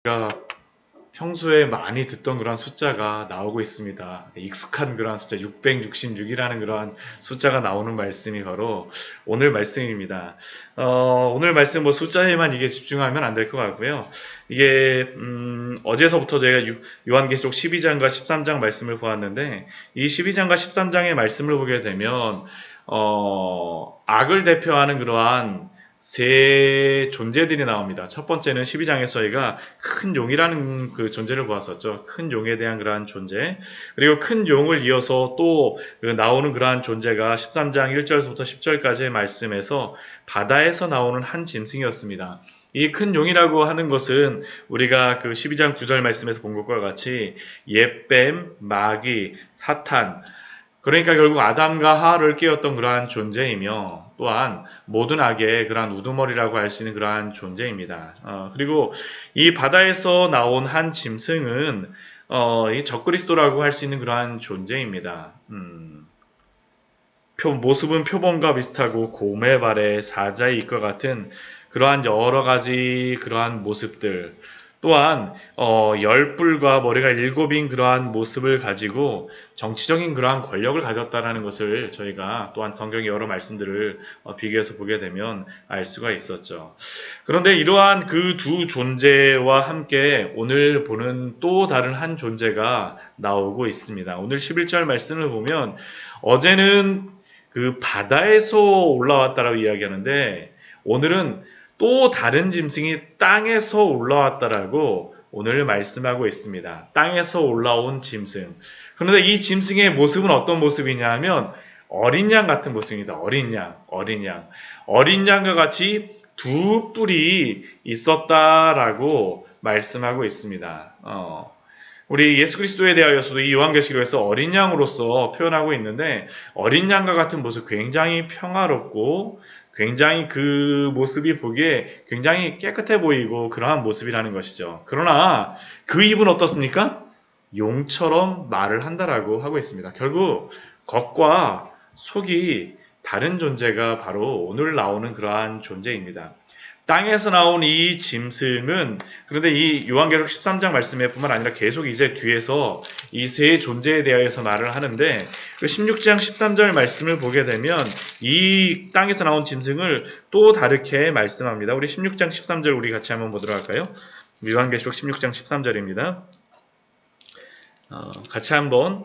제가 평소에 많이 듣던 그런 숫자가 나오고 있습니다. 익숙한 그런 숫자 666이라는 그런 숫자가 나오는 말씀이 바로 오늘 말씀입니다. 오늘 말씀 뭐 숫자에만 이게 집중하면 안 될 것 같고요. 이게 어제서부터 저희가 요한계시록 12장과 13장 말씀을 보았는데 이 12장과 13장의 말씀을 보게 되면 악을 대표하는 그러한 세 존재들이 나옵니다. 첫 번째는 12장에서 저희가 큰 용이라는 그 존재를 보았었죠. 큰 용에 대한 그러한 존재. 그리고 큰 용을 이어서 또 나오는 그러한 존재가 13장 1절부터 10절까지의 말씀에서 바다에서 나오는 한 짐승이었습니다. 이 큰 용이라고 하는 것은 우리가 그 12장 9절 말씀에서 본 것과 같이 옛뱀, 마귀, 사탄, 그러니까 결국 아담과 하와를 깨웠던 그러한 존재이며 또한 모든 악의 그러한 우두머리라고 할 수 있는 그러한 존재입니다. 그리고 이 바다에서 나온 한 짐승은 이 적그리스도라고 할 수 있는 그러한 존재입니다. 모습은 표범과 비슷하고 곰의 발에 사자의 입과 같은 그러한 여러 가지 그러한 모습들, 또한 열뿔과 머리가 일곱인 그러한 모습을 가지고 정치적인 그러한 권력을 가졌다라는 것을 저희가 또한 성경의 여러 말씀들을 비교해서 보게 되면 알 수가 있었죠. 그런데 이러한 그 두 존재와 함께 오늘 보는 또 다른 한 존재가 나오고 있습니다. 오늘 11절 말씀을 보면 어제는 그 바다에서 올라왔다라고 이야기하는데 오늘은 또 다른 짐승이 땅에서 올라왔다라고 오늘 말씀하고 있습니다. 땅에서 올라온 짐승. 그런데 이 짐승의 모습은 어떤 모습이냐 하면 어린 양 같은 모습입니다. 어린 양. 어린 양과 같이 두 뿔이 있었다라고 말씀하고 있습니다. 우리 예수 그리스도에 대하여서도 이 요한계시록에서 어린 양으로서 표현하고 있는데 어린 양과 같은 모습 굉장히 평화롭고 굉장히 그 모습이 보기에 굉장히 깨끗해 보이고 그러한 모습이라는 것이죠. 그러나 그 입은 어떻습니까? 용처럼 말을 한다라고 하고 있습니다. 결국 겉과 속이 다른 존재가 바로 오늘 나오는 그러한 존재입니다. 땅에서 나온 이 짐승은 그런데 이 요한계시록 13장 말씀에 뿐만 아니라 계속 이제 뒤에서 이 세 존재에 대하여서 말을 하는데 그 16장 13절 말씀을 보게 되면 이 땅에서 나온 짐승을 또 다르게 말씀합니다. 우리 16장 13절 우리 같이 한번 보도록 할까요? 요한계시록 16장 13절입니다. 같이 한번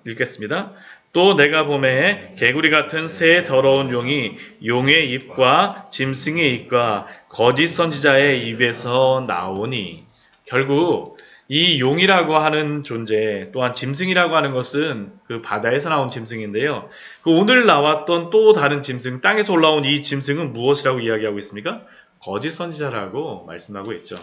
읽겠습니다. 또 내가 보매 개구리 같은 새 더러운 용이 용의 입과 짐승의 입과 거짓 선지자의 입에서 나오니 결국 이 용이라고 하는 존재 또한 짐승이라고 하는 것은 그 바다에서 나온 짐승인데요. 그 오늘 나왔던 또 다른 짐승 땅에서 올라온 이 짐승은 무엇이라고 이야기하고 있습니까? 거짓 선지자라고 말씀하고 있죠.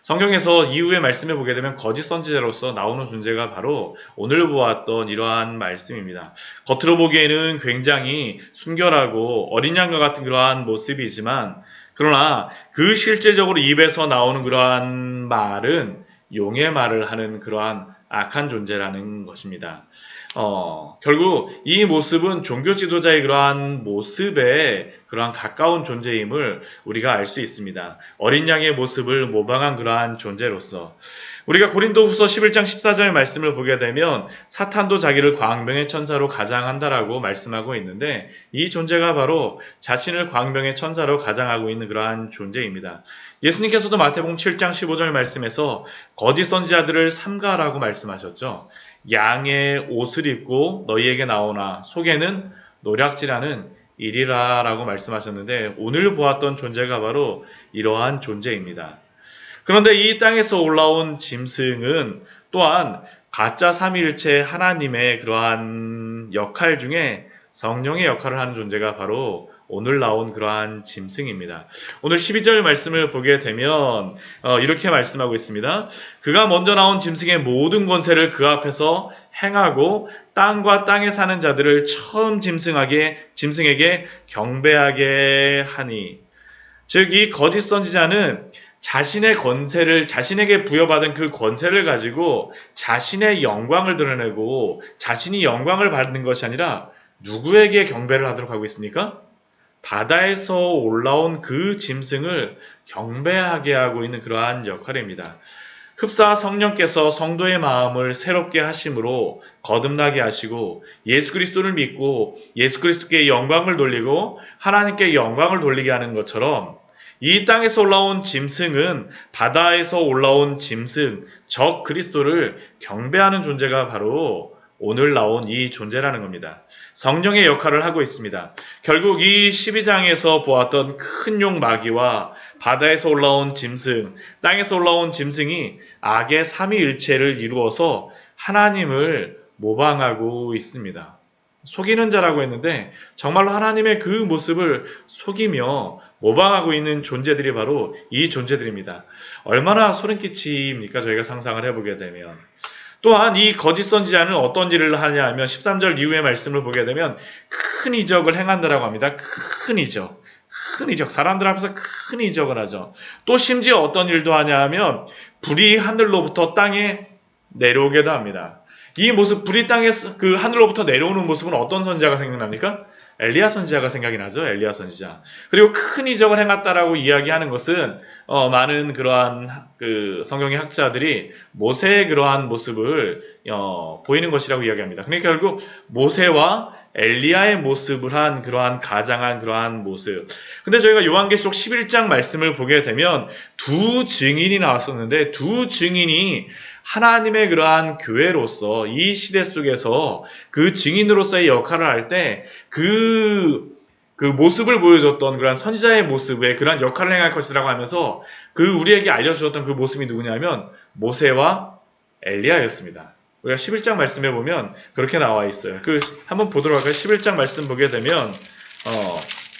성경에서 이후의 말씀을 보게 되면 거짓 선지자로서 나오는 존재가 바로 오늘 보았던 이러한 말씀입니다. 겉으로 보기에는 굉장히 순결하고 어린 양과 같은 그러한 모습이지만 그러나 그 실질적으로 입에서 나오는 그러한 말은 용의 말을 하는 그러한 악한 존재라는 것입니다. 결국 이 모습은 종교 지도자의 그러한 모습에 그러한 가까운 존재임을 우리가 알 수 있습니다. 어린 양의 모습을 모방한 그러한 존재로서 우리가 고린도후서 11장 14절 말씀을 보게 되면 사탄도 자기를 광명의 천사로 가장한다라고 말씀하고 있는데 이 존재가 바로 자신을 광명의 천사로 가장하고 있는 그러한 존재입니다. 예수님께서도 마태복음 7장 15절 말씀에서 거짓 선지자들을 삼가라고 말씀하셨죠. 양의 옷을 입고 너희에게 나오나 속에는 노략질하는 이리라 라고 말씀하셨는데 오늘 보았던 존재가 바로 이러한 존재입니다. 그런데 이 땅에서 올라온 짐승은 또한 가짜 삼위일체 하나님의 그러한 역할 중에 성령의 역할을 하는 존재가 바로 오늘 나온 그러한 짐승입니다. 오늘 12절 말씀을 보게 되면 이렇게 말씀하고 있습니다. 그가 먼저 나온 짐승의 모든 권세를 그 앞에서 행하고 땅과 땅에 사는 자들을 처음 짐승에게 경배하게 하니 즉 이 거짓 선지자는 자신의 권세를 자신에게 부여받은 그 권세를 가지고 자신의 영광을 드러내고 자신이 영광을 받는 것이 아니라 누구에게 경배를 하도록 하고 있습니까? 바다에서 올라온 그 짐승을 경배하게 하고 있는 그러한 역할입니다. 흡사 성령께서 성도의 마음을 새롭게 하심으로 거듭나게 하시고 예수 그리스도를 믿고 예수 그리스도께 영광을 돌리고 하나님께 영광을 돌리게 하는 것처럼 이 땅에서 올라온 짐승은 바다에서 올라온 짐승, 적 그리스도를 경배하는 존재가 바로 오늘 나온 이 존재라는 겁니다. 성령의 역할을 하고 있습니다. 결국 이 12장에서 보았던 큰 용 마귀와 바다에서 올라온 짐승, 땅에서 올라온 짐승이 악의 삼위일체를 이루어서 하나님을 모방하고 있습니다. 속이는 자라고 했는데 정말로 하나님의 그 모습을 속이며 모방하고 있는 존재들이 바로 이 존재들입니다. 얼마나 소름 끼칩니까? 저희가 상상을 해보게 되면. 또한 이 거짓 선지자는 어떤 일을 하냐 하면 13절 이후의 말씀을 보게 되면 큰 이적을 행한다라고 합니다. 큰 이적. 큰 이적. 사람들 앞에서 큰 이적을 하죠. 또 심지어 어떤 일도 하냐 하면 불이 하늘로부터 땅에 내려오게도 합니다. 이 모습, 불이 땅에서 그 하늘로부터 내려오는 모습은 어떤 선지자가 생각납니까? 엘리야 선지자가 생각이 나죠. 엘리야 선지자. 그리고 큰 이적을 행했다라고 이야기하는 것은 많은 그러한 그 성경의 학자들이 모세의 그러한 모습을 보이는 것이라고 이야기합니다. 그러니까 결국 모세와 엘리야의 모습을 한 그러한 가장한 그러한 모습. 근데 저희가 요한계시록 11장 말씀을 보게 되면 두 증인이 나왔었는데 두 증인이 하나님의 그러한 교회로서 이 시대 속에서 그 증인으로서의 역할을 할 때 그 모습을 보여줬던 그러한 선지자의 모습에 그러한 역할을 행할 것이라고 하면서 그 우리에게 알려주었던 그 모습이 누구냐면 모세와 엘리야였습니다. 우리가 11장 말씀에 보면 그렇게 나와 있어요. 한번 보도록 할까요? 11장 말씀 보게 되면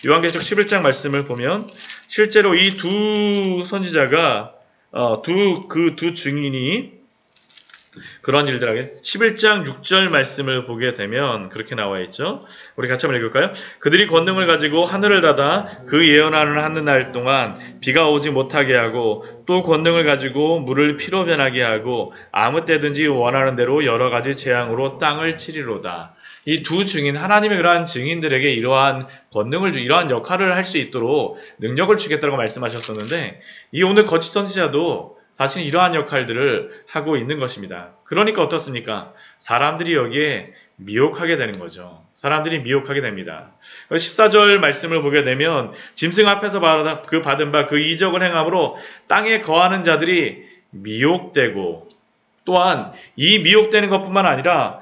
요한계시록 11장 말씀을 보면 실제로 이 두 선지자가 두 증인이 그런 일들 하게 11장 6절 말씀을 보게 되면 그렇게 나와 있죠. 우리 같이 한번 읽을까요? 그들이 권능을 가지고 하늘을 닫아 그 예언하는 하는 날 동안 비가 오지 못하게 하고 또 권능을 가지고 물을 피로 변하게 하고 아무 때든지 원하는 대로 여러 가지 재앙으로 땅을 치리로다. 이 두 증인, 하나님의 그러한 증인들에게 이러한 권능을 이러한 역할을 할 수 있도록 능력을 주겠다고 말씀하셨었는데 이 오늘 거짓 선지자도 사실 이러한 역할들을 하고 있는 것입니다. 그러니까 어떻습니까? 사람들이 여기에 미혹하게 되는 거죠. 사람들이 미혹하게 됩니다. 14절 말씀을 보게 되면 짐승 앞에서 받은 바 그 이적을 행함으로 땅에 거하는 자들이 미혹되고 또한 이 미혹되는 것뿐만 아니라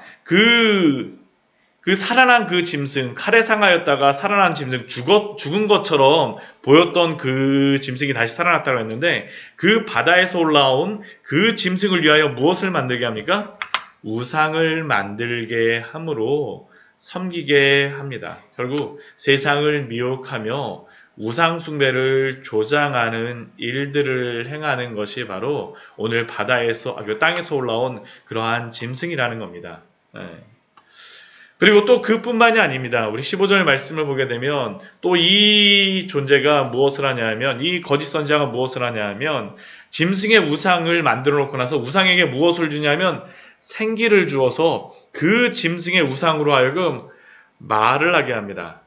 그 살아난 그 짐승, 칼에 상하였다가 살아난 짐승, 죽은 것처럼 보였던 그 짐승이 다시 살아났다고 했는데 그 바다에서 올라온 그 짐승을 위하여 무엇을 만들게 합니까? 우상을 만들게 함으로 섬기게 합니다. 결국 세상을 미혹하며 우상 숭배를 조장하는 일들을 행하는 것이 바로 오늘 땅에서 올라온 그러한 짐승이라는 겁니다. 네. 그리고 또 그뿐만이 아닙니다. 우리 15절 말씀을 보게 되면 또 이 존재가 무엇을 하냐 하면 이 거짓 선지자가 무엇을 하냐 하면 짐승의 우상을 만들어 놓고 나서 우상에게 무엇을 주냐면 생기를 주어서 그 짐승의 우상으로 하여금 말을 하게 합니다.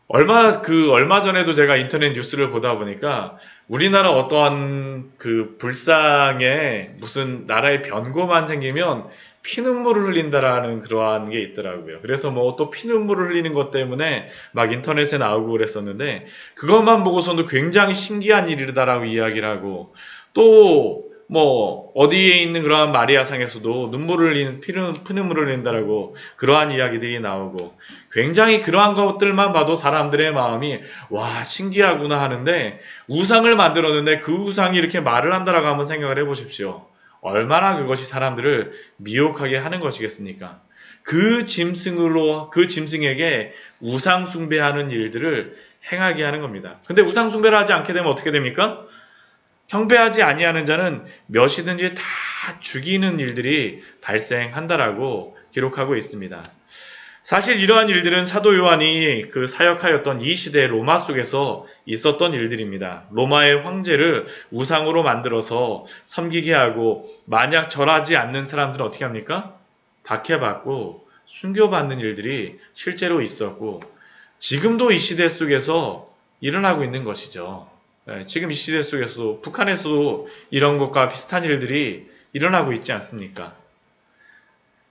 얼마 전에도 제가 인터넷 뉴스를 보다 보니까 우리나라 어떠한 그 불상에 무슨 나라의 변고만 생기면 피눈물을 흘린다라는 그러한 게 있더라고요. 그래서 뭐 또 피눈물을 흘리는 것 때문에 막 인터넷에 나오고 그랬었는데 그것만 보고서도 굉장히 신기한 일이다라고 이야기를 하고 또 뭐 어디에 있는 그러한 마리아상에서도 피눈물을 흘린다라고 그러한 이야기들이 나오고 굉장히 그러한 것들만 봐도 사람들의 마음이 와 신기하구나 하는데 우상을 만들었는데 그 우상이 이렇게 말을 한다라고 한번 생각을 해보십시오. 얼마나 그것이 사람들을 미혹하게 하는 것이겠습니까? 그 짐승에게 우상 숭배하는 일들을 행하게 하는 겁니다. 근데 우상 숭배를 하지 않게 되면 어떻게 됩니까? 경배하지 아니하는 자는 몇이든지 다 죽이는 일들이 발생한다라고 기록하고 있습니다. 사실 이러한 일들은 사도 요한이 그 사역하였던 이 시대 로마 속에서 있었던 일들입니다. 로마의 황제를 우상으로 만들어서 섬기게 하고 만약 절하지 않는 사람들은 어떻게 합니까? 박해받고 순교받는 일들이 실제로 있었고 지금도 이 시대 속에서 일어나고 있는 것이죠. 지금 이 시대 속에서도 북한에서도 이런 것과 비슷한 일들이 일어나고 있지 않습니까?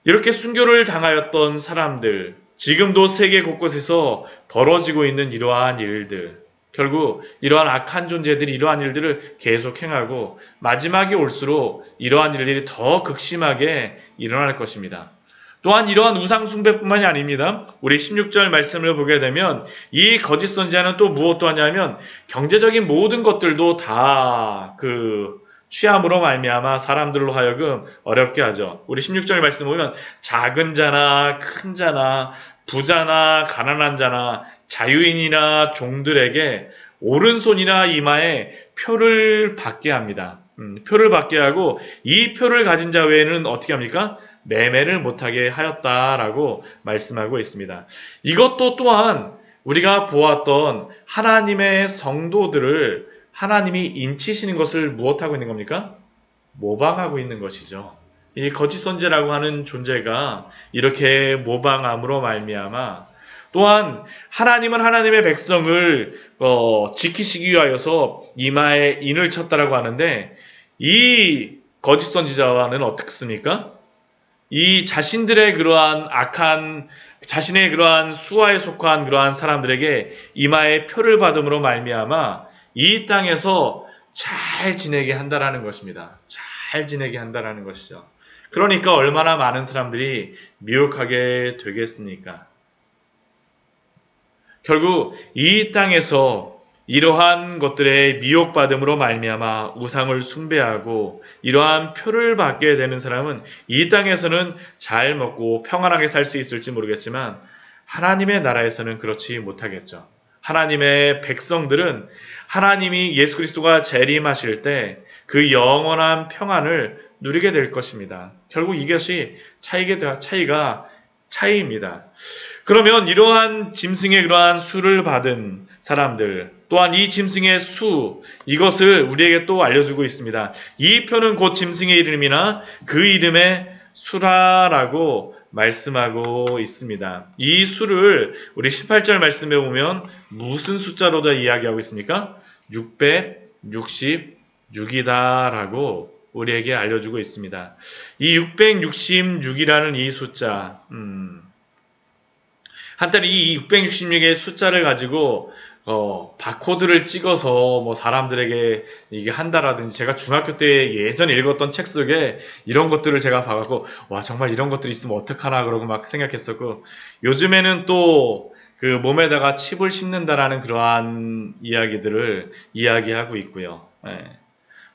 이렇게 순교를 당하였던 사람들, 지금도 세계 곳곳에서 벌어지고 있는 이러한 일들, 결국 이러한 악한 존재들이 이러한 일들을 계속 행하고 마지막이 올수록 이러한 일들이 더 극심하게 일어날 것입니다. 또한 이러한 우상 숭배뿐만이 아닙니다. 우리 16절 말씀을 보게 되면 이 거짓 선지자는 또 무엇도 하냐면 경제적인 모든 것들도 다 취함으로 말미암아 사람들로 하여금 어렵게 하죠. 우리 16절 말씀 보면 작은 자나 큰 자나 부자나 가난한 자나 자유인이나 종들에게 오른손이나 이마에 표를 받게 합니다. 표를 받게 하고 이 표를 가진 자 외에는 어떻게 합니까? 매매를 못하게 하였다라고 말씀하고 있습니다. 이것도 또한 우리가 보았던 하나님의 성도들을 하나님이 인치시는 것을 무엇하고 있는 겁니까? 모방하고 있는 것이죠. 이 거짓 선지자라고 하는 존재가 이렇게 모방함으로 말미암아 또한 하나님은 하나님의 백성을 지키시기 위하여서 이마에 인을 쳤다라고 하는데 이 거짓 선지자와는 어떻습니까? 이 자신들의 그러한 악한 자신의 그러한 수하에 속한 그러한 사람들에게 이마에 표를 받음으로 말미암아 이 땅에서 잘 지내게 한다라는 것입니다. 잘 지내게 한다라는 것이죠. 그러니까 얼마나 많은 사람들이 미혹하게 되겠습니까? 결국 이 땅에서 이러한 것들의 미혹받음으로 말미암아 우상을 숭배하고 이러한 표를 받게 되는 사람은 이 땅에서는 잘 먹고 평안하게 살 수 있을지 모르겠지만 하나님의 나라에서는 그렇지 못하겠죠. 하나님의 백성들은 하나님이 예수 그리스도가 재림하실 때 그 영원한 평안을 누리게 될 것입니다. 결국 이것이 차이입니다. 그러면 이러한 짐승의 그러한 수를 받은 사람들 또한 이 짐승의 수 이것을 우리에게 또 알려주고 있습니다. 이 표는 곧 짐승의 이름이나 그 이름의 수라라고 말씀하고 있습니다. 이 수를 우리 18절 말씀에 보면 무슨 숫자로 다 이야기하고 있습니까? 666이다라고 우리에게 알려주고 있습니다. 이 666이라는 이 숫자 한때 이 666의 숫자를 가지고 바코드를 찍어서 뭐 사람들에게 이게 한다라든지 제가 중학교 때 예전에 읽었던 책 속에 이런 것들을 제가 봐갖고 와 정말 이런 것들이 있으면 어떡하나 그러고 막 생각했었고 요즘에는 또 그 몸에다가 칩을 심는다라는 그러한 이야기들을 이야기하고 있고요. 예.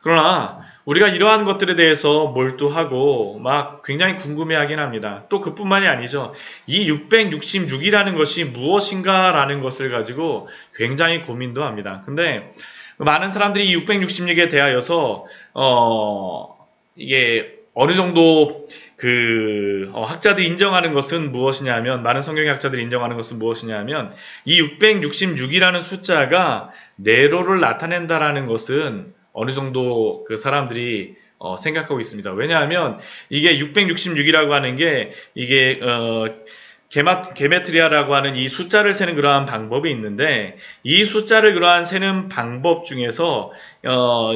그러나 우리가 이러한 것들에 대해서 몰두하고 막 굉장히 궁금해하긴 합니다. 또 그뿐만이 아니죠. 이 666이라는 것이 무엇인가라는 것을 가지고 굉장히 고민도 합니다. 근데 많은 사람들이 이 666에 대하여서 이게 어느 정도 학자들이 인정하는 것은 무엇이냐면 많은 성경의 학자들이 인정하는 것은 무엇이냐면 이 666이라는 숫자가 네로를 나타낸다라는 것은 어느 정도 그 사람들이 생각하고 있습니다. 왜냐하면 이게 666이라고 하는 게 이게 게메트리아라고 하는 이 숫자를 세는 그러한 방법이 있는데 이 숫자를 그러한 세는 방법 중에서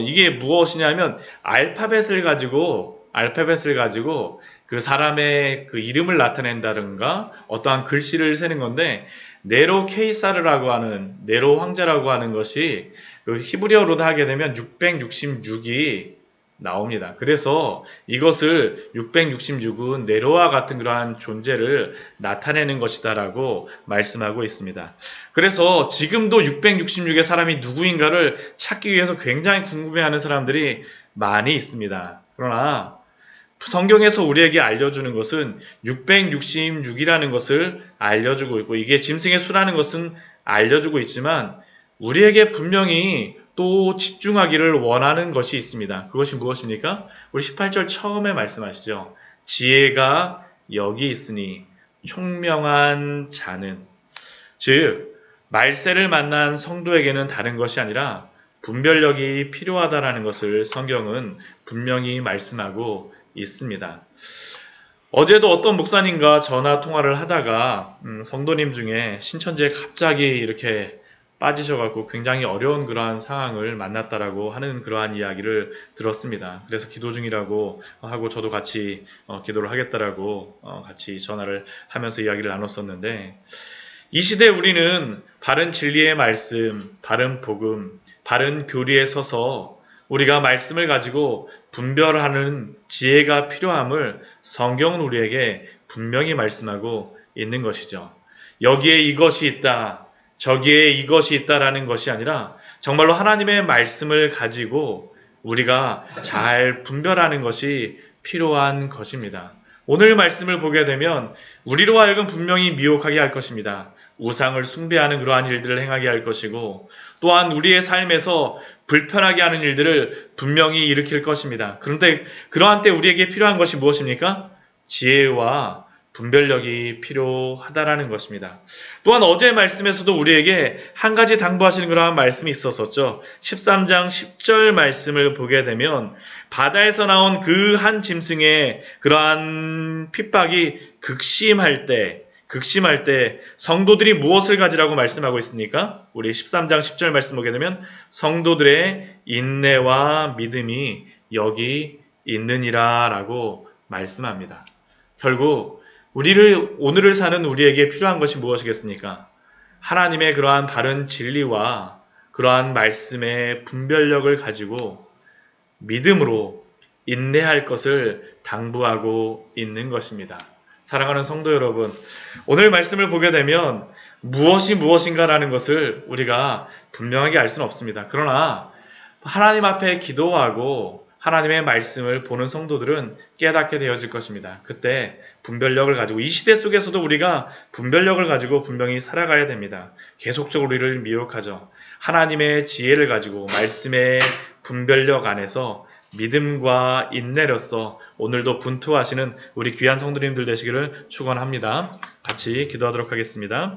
이게 무엇이냐면 알파벳을 가지고 그 사람의 그 이름을 나타낸다든가 어떠한 글씨를 세는 건데 네로 케이사르라고 하는 네로 황제라고 하는 것이 그 히브리어로 하게 되면 666이 나옵니다. 그래서 이것을 666은 네로와 같은 그러한 존재를 나타내는 것이다라고 말씀하고 있습니다. 그래서 지금도 666의 사람이 누구인가를 찾기 위해서 굉장히 궁금해하는 사람들이 많이 있습니다. 그러나 성경에서 우리에게 알려주는 것은 666이라는 것을 알려주고 있고 이게 짐승의 수라는 것은 알려주고 있지만 우리에게 분명히 또 집중하기를 원하는 것이 있습니다. 그것이 무엇입니까? 우리 18절 처음에 말씀하시죠. 지혜가 여기 있으니 총명한 자는 즉 말세를 만난 성도에게는 다른 것이 아니라 분별력이 필요하다라는 것을 성경은 분명히 말씀하고 있습니다. 어제도 어떤 목사님과 전화 통화를 하다가 성도님 중에 신천지에 갑자기 이렇게 빠지셔갖고 굉장히 어려운 그러한 상황을 만났다라고 하는 그러한 이야기를 들었습니다. 그래서 기도 중이라고 하고 저도 같이 기도를 하겠다라고 같이 전화를 하면서 이야기를 나눴었는데, 이 시대 우리는 바른 진리의 말씀, 바른 복음, 바른 교리에 서서 우리가 말씀을 가지고 분별하는 지혜가 필요함을 성경은 우리에게 분명히 말씀하고 있는 것이죠. 여기에 이것이 있다, 저기에 이것이 있다라는 것이 아니라 정말로 하나님의 말씀을 가지고 우리가 잘 분별하는 것이 필요한 것입니다. 오늘 말씀을 보게 되면 우리로 하여금 분명히 미혹하게 할 것입니다. 우상을 숭배하는 그러한 일들을 행하게 할 것이고, 또한 우리의 삶에서 불편하게 하는 일들을 분명히 일으킬 것입니다. 그런데 그러한 때 우리에게 필요한 것이 무엇입니까? 지혜와 분별력이 필요하다라는 것입니다. 또한 어제 말씀에서도 우리에게 한 가지 당부하시는 그러한 말씀이 있었었죠. 13장 10절 말씀을 보게 되면 바다에서 나온 그 한 짐승의 그러한 핍박이 극심할 때 성도들이 무엇을 가지라고 말씀하고 있습니까? 우리 13장 10절 말씀 보게 되면 성도들의 인내와 믿음이 여기 있느니라 라고 말씀합니다. 결국 오늘을 사는 우리에게 필요한 것이 무엇이겠습니까? 하나님의 그러한 바른 진리와 그러한 말씀의 분별력을 가지고 믿음으로 인내할 것을 당부하고 있는 것입니다. 사랑하는 성도 여러분, 오늘 말씀을 보게 되면 무엇이 무엇인가라는 것을 우리가 분명하게 알 수는 없습니다. 그러나 하나님 앞에 기도하고 하나님의 말씀을 보는 성도들은 깨닫게 되어질 것입니다. 그때 분별력을 가지고, 이 시대 속에서도 우리가 분별력을 가지고 분명히 살아가야 됩니다. 계속적으로 우리를 미혹하죠. 하나님의 지혜를 가지고 말씀의 분별력 안에서 믿음과 인내로서 오늘도 분투하시는 우리 귀한 성도님들 되시기를 축원합니다. 같이 기도하도록 하겠습니다.